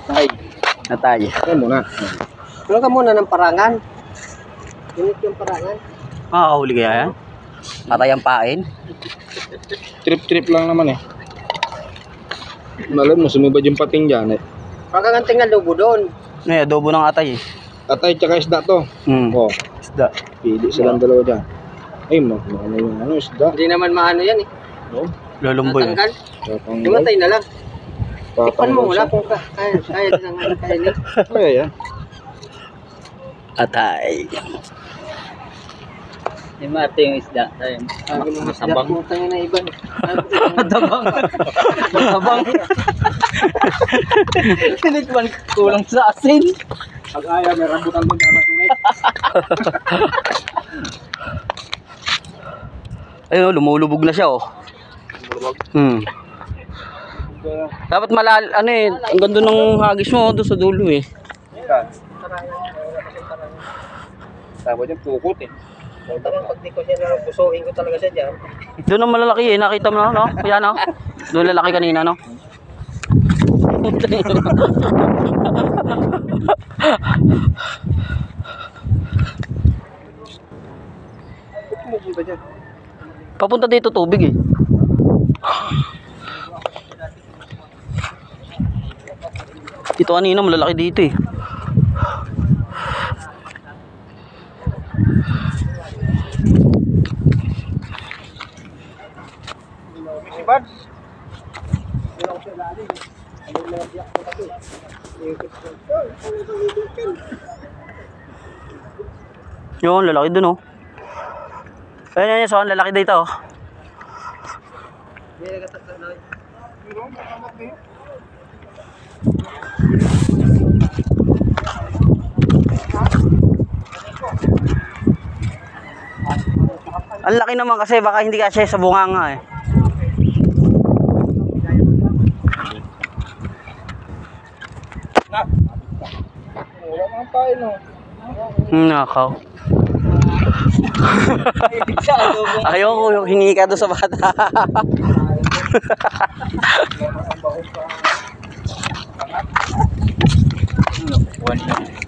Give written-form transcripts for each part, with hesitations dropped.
Tay. Natay. Kaya muna. Tulong ka muna ng parangan. Init yung parangan. Makakahuli kaya yan? Patay ang pain? Trip-trip lang naman eh. Malam mo, sumibad yung pating dyan eh. Pagkaganting na lubo doon. May adobo ng atay eh. Atay tsaka isda to. Oh, Isda. pili silang dalawa dyan. Ay, ano yung ano, isda. Hindi naman maano yan eh. No? Lulumboy. Natanggal. Tatanggal. Lumatay na lang. Tikpan mo muna siya. kung kaya lang kaya niya. Kaya yan. Atay. Yung mati yung isda. Masabang. Masabang na iba. Matabang. Matabang. Tinikman kulang sa asin. Pag ayaw, may rambutan doon sa tunay. Ayun, lumulubog na siya oh. Dapat ano eh, ang ganda ng hagis mo doon sa dulo eh. Tapos yung pukot eh. Pag di ko siya napusuhin ko talaga siya dyan. Doon ang malalaki eh, nakita mo no? Yan no? Doon lalaki kanina no? Papunta dito tubig eh. Ito kanina malalaki dito eh. Sibad. Yun, lalaki dun oh. Ayun, so lalaki dito oh. Ang laki naman kasi baka hindi kasi sa bunganga eh. Wala mga tayo no. Nakaw. Ayoko yung hingi ka doon sa bata.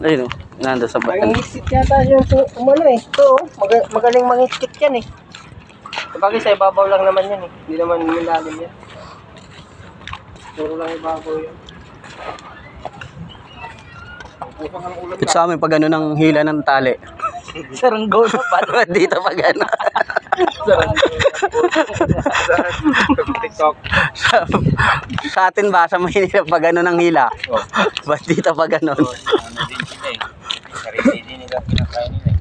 Ayun o, nandun sa bata. Mangiskit yata yung umano eh. Ito magaling mangiskit yan eh. Sabagay sa ibabaw lang naman yan eh. Hindi naman nilalim yan. Puro lang ibabaw yan. Sa amin pag ano ng hila ng tali. Saranggaw na pa. Dito pag ano. TikTok. Sa atin ba sa Maynila pag ano ng hila? Ba't dito pag ano? Ano din sila eh. Sarili din nila kinakain nila.